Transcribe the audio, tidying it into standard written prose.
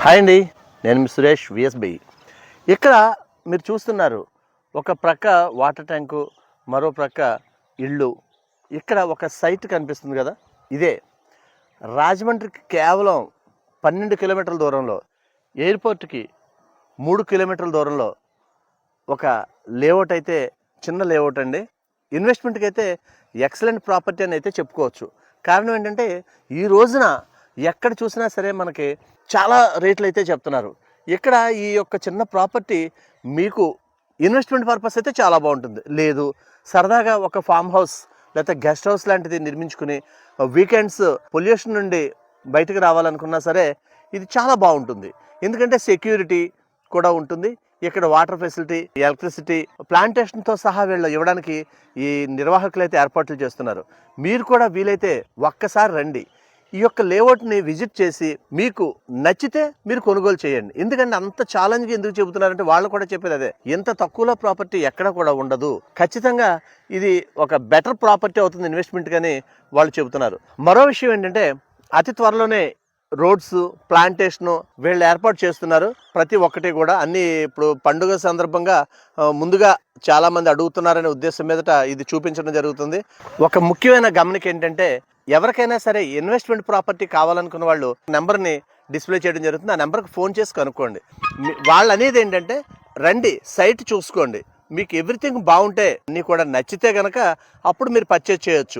Hi అండి, నేను మీ Suresh VSB. ఇక్కడ మీరు చూస్తున్నారు, ఒక ప్రక్క వాటర్ ట్యాంకు, మరో ప్రక్క ఇళ్ళు. ఇక్కడ ఒక సైట్ కనిపిస్తుంది కదా, ఇదే రాజమండ్రికి కేవలం 12 కిలోమీటర్ల దూరంలో, ఎయిర్పోర్ట్కి 3 కిలోమీటర్ల దూరంలో ఒక లేఅవుట్ అయితే, చిన్న లేఅవుట్ అండి. ఇన్వెస్ట్మెంట్కి అయితే ఎక్సలెంట్ ప్రాపర్టీ అని అయితే చెప్పుకోవచ్చు. కారణం ఏంటంటే ఈ రోజున ఎక్కడ చూసినా సరే మనకి చాలా రేట్లు అయితే చెప్తున్నారు. ఇక్కడ ఈ యొక్క చిన్న ప్రాపర్టీ మీకు ఇన్వెస్ట్మెంట్ పర్పస్ అయితే చాలా బాగుంటుంది. లేదు సరదాగా ఒక ఫామ్ హౌస్ లేకపోతే గెస్ట్ హౌస్ లాంటిది నిర్మించుకుని వీకెండ్స్ పొల్యూషన్ నుండి బయటకు రావాలనుకున్నా సరే ఇది చాలా బాగుంటుంది. ఎందుకంటే సెక్యూరిటీ కూడా ఉంటుంది. ఇక్కడ వాటర్ ఫెసిలిటీ, ఎలక్ట్రిసిటీ, ప్లాంటేషన్తో సహా వీళ్ళు ఇవ్వడానికి ఈ నిర్వాహకులు అయితే ఏర్పాట్లు చేస్తున్నారు. మీరు కూడా వీలైతే ఒక్కసారి రండి, ఈ యొక్క లేఅవుట్ని విజిట్ చేసి మీకు నచ్చితే మీరు కొనుగోలు చేయండి. ఎందుకంటే అంత ఛాలెంజ్గా ఎందుకు చెబుతున్నారంటే వాళ్ళు కూడా చెప్పేది అదే, ఎంత తక్కువలో ప్రాపర్టీ ఎక్కడ కూడా ఉండదు, ఖచ్చితంగా ఇది ఒక బెటర్ ప్రాపర్టీ అవుతుంది ఇన్వెస్ట్మెంట్ అని వాళ్ళు చెబుతున్నారు. మరో విషయం ఏంటంటే అతి త్వరలోనే రోడ్స్, ప్లాంటేషను వీళ్ళు ఏర్పాటు చేస్తున్నారు. ప్రతి ఒక్కటి కూడా అన్ని ఇప్పుడు పండుగ సందర్భంగా ముందుగా చాలామంది అడుగుతున్నారనే ఉద్దేశం మీదట ఇది చూపించడం జరుగుతుంది. ఒక ముఖ్యమైన గమనిక ఏంటంటే ఎవరికైనా సరే ఇన్వెస్ట్మెంట్ ప్రాపర్టీ కావాలనుకున్న వాళ్ళు నెంబర్ని డిస్ప్లే చేయడం జరుగుతుంది. ఆ నెంబర్కి ఫోన్ చేసి కనుక్కోండి. వాళ్ళు అనేది ఏంటంటే రండి, సైట్ చూసుకోండి, మీకు ఎవ్రీథింగ్ బాగుంటే అన్నీ కూడా నచ్చితే కనుక అప్పుడు మీరు పర్చేజ్ చేయొచ్చు.